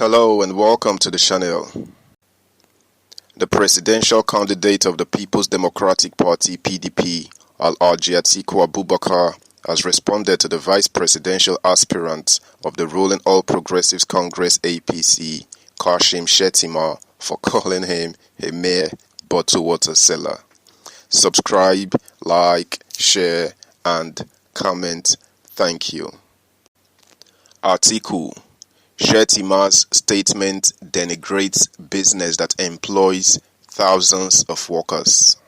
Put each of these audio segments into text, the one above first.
Hello and welcome to the channel. The presidential candidate of the People's Democratic Party (PDP), Alhaji Atiku Abubakar, has responded to the vice presidential aspirant of the ruling All Progressives Congress (APC), Kashim Shettima, for calling him a mere bottled water seller. Subscribe, like, share, and comment. Thank you. Atiku. Shettima's statement denigrates business that employs thousands of workers.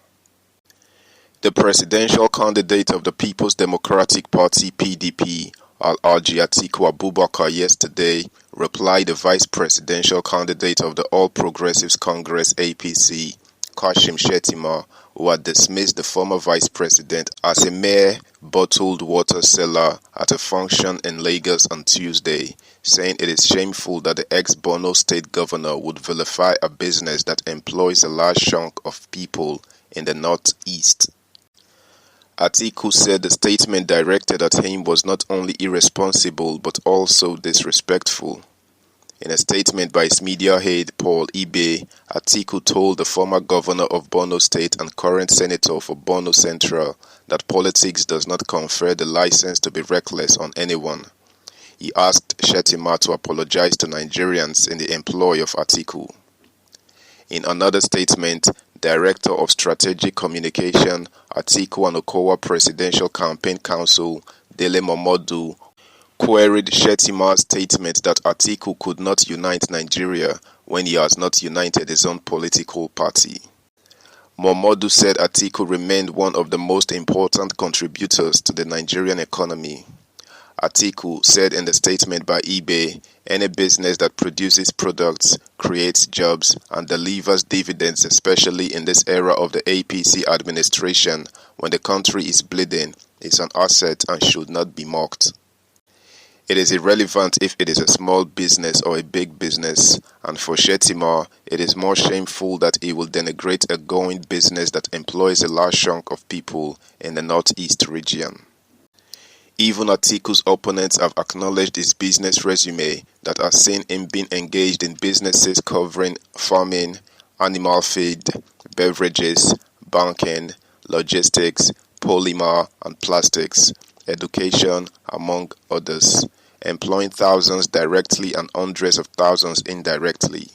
The presidential candidate of the People's Democratic Party (PDP), Alhaji Atiku Abubakar, yesterday replied the vice presidential candidate of the All Progressives Congress (APC), Kashim Shettima, who had dismissed the former vice president as a mere bottled water seller at a function in Lagos on Tuesday, saying it is shameful that the ex-Borno state governor would vilify a business that employs a large chunk of people in the northeast. Atiku said the statement directed at him was not only irresponsible but also disrespectful. In a statement by his media aide Paul Ibe, Atiku told the former governor of Borno State and current senator for Borno Central that politics does not confer the license to be reckless on anyone. He asked Shettima to apologize to Nigerians in the employ of Atiku. In another statement, Director of Strategic Communication, Atiku and Okowa Presidential Campaign Council, Dele Momodu, queried Shettima's statement that Atiku could not unite Nigeria when he has not united his own political party. Momodu said Atiku remained one of the most important contributors to the Nigerian economy. Atiku said in the statement by eBay, any business that produces products, creates jobs, and delivers dividends, especially in this era of the APC administration when the country is bleeding, is an asset and should not be mocked. It is irrelevant if it is a small business or a big business, and for Shettima, it is more shameful that he will denigrate a going business that employs a large chunk of people in the northeast region. Even Atiku's opponents have acknowledged his business resume that has seen him being engaged in businesses covering farming, animal feed, beverages, banking, logistics, polymer and plastics, education, among others, employing thousands directly and hundreds of thousands indirectly.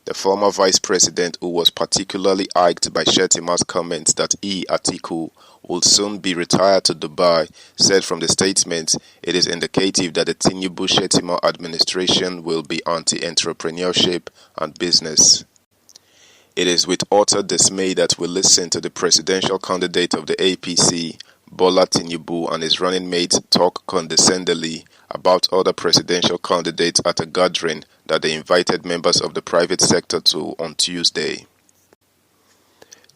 The former vice president, who was particularly irked by Shettima's comments that he, Atiku, will soon be retired to Dubai, said from the statement, it is indicative that the Tinubu-Shettima administration will be anti-entrepreneurship and business. It is with utter dismay that we listen to the presidential candidate of the APC, Bola Tinubu, and his running mate talk condescendingly about other presidential candidates at a gathering that they invited members of the private sector to on Tuesday.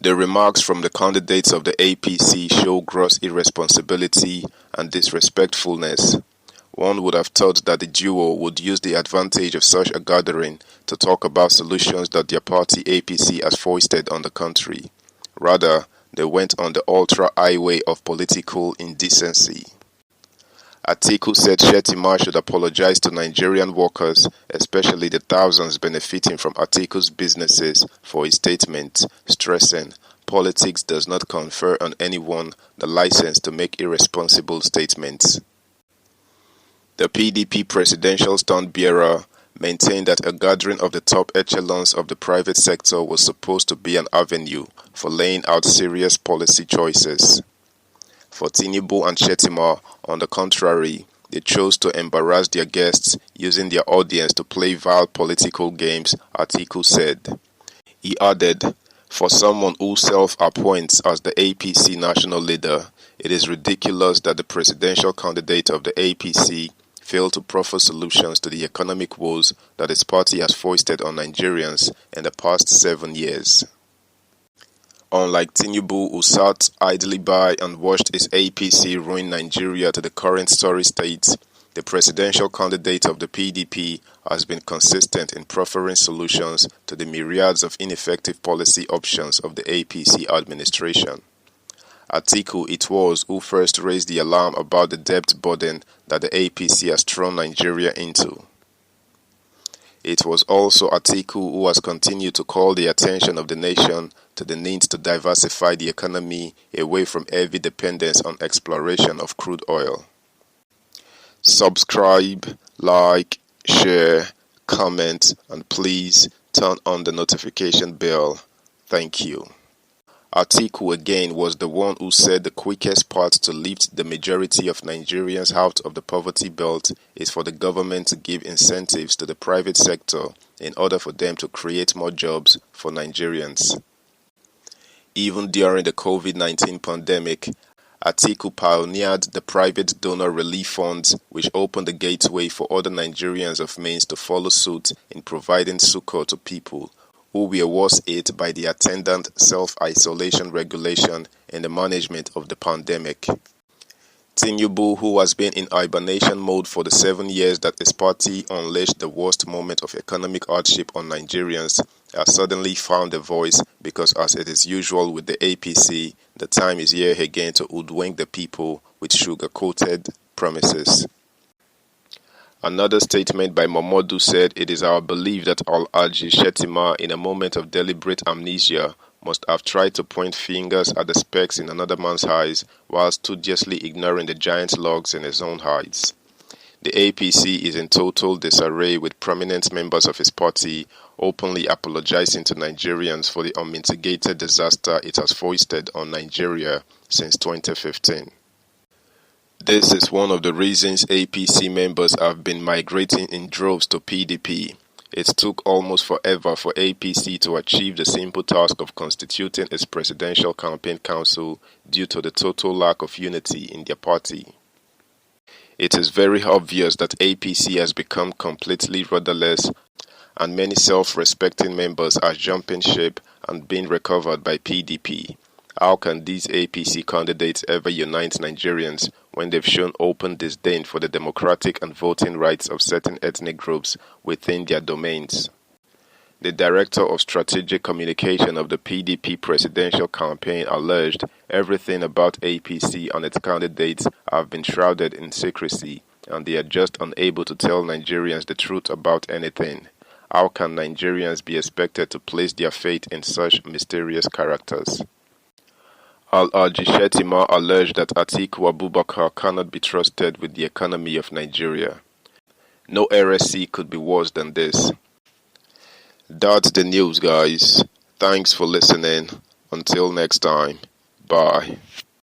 The remarks from the candidates of the APC show gross irresponsibility and disrespectfulness. One would have thought that the duo would use the advantage of such a gathering to talk about solutions that their party APC has foisted on the country. Rather, they went on the ultra-highway of political indecency. Atiku said Shettima should apologize to Nigerian workers, especially the thousands benefiting from Atiku's businesses, for his statement, stressing, politics does not confer on anyone the license to make irresponsible statements. The PDP presidential stand-bearer maintained that a gathering of the top echelons of the private sector was supposed to be an avenue for laying out serious policy choices. For Tinubu and Shettima, on the contrary, they chose to embarrass their guests using their audience to play vile political games, Atiku said. He added, for someone who self-appoints as the APC national leader, it is ridiculous that the presidential candidate of the APC failed to proffer solutions to the economic woes that his party has foisted on Nigerians in the past 7 years. Unlike Tinubu, who sat idly by and watched his APC ruin Nigeria to the current sorry state, the presidential candidate of the PDP has been consistent in proffering solutions to the myriads of ineffective policy options of the APC administration. Atiku it was who first raised the alarm about the debt burden that the APC has thrown Nigeria into. It was also Atiku who has continued to call the attention of the nation to the need to diversify the economy away from heavy dependence on exploration of crude oil. Subscribe, like, share, comment, and please turn on the notification bell. Thank you. Atiku again was the one who said the quickest path to lift the majority of Nigerians out of the poverty belt is for the government to give incentives to the private sector in order for them to create more jobs for Nigerians. Even during the COVID-19 pandemic, Atiku pioneered the private donor relief funds, which opened the gateway for other Nigerians of means to follow suit in providing succor to people who were worse hit by the attendant self-isolation regulation in the management of the pandemic. Tinubu, who has been in hibernation mode for the 7 years that his party unleashed the worst moment of economic hardship on Nigerians, has suddenly found a voice because, as it is usual with the APC, the time is here again to hoodwink the people with sugar-coated promises. Another statement by Momodu said, "It is our belief that Alhaji Shettima, in a moment of deliberate amnesia, must have tried to point fingers at the specks in another man's eyes while studiously ignoring the giant logs in his own eyes." The APC is in total disarray, with prominent members of his party openly apologizing to Nigerians for the unmitigated disaster it has foisted on Nigeria since 2015. This is one of the reasons APC members have been migrating in droves to PDP. It took almost forever for APC to achieve the simple task of constituting its presidential campaign council due to the total lack of unity in their party. It is very obvious that APC has become completely rudderless, and many self-respecting members are jumping ship and being recovered by PDP. How can these APC candidates ever unite Nigerians when they've shown open disdain for the democratic and voting rights of certain ethnic groups within their domains? The Director of Strategic Communication of the PDP presidential campaign alleged everything about APC and its candidates have been shrouded in secrecy, and they are just unable to tell Nigerians the truth about anything. How can Nigerians be expected to place their faith in such mysterious characters? Alhaji Shettima alleged that Atiku Abubakar cannot be trusted with the economy of Nigeria. No heresy could be worse than this. That's the news, guys. Thanks for listening. Until next time. Bye.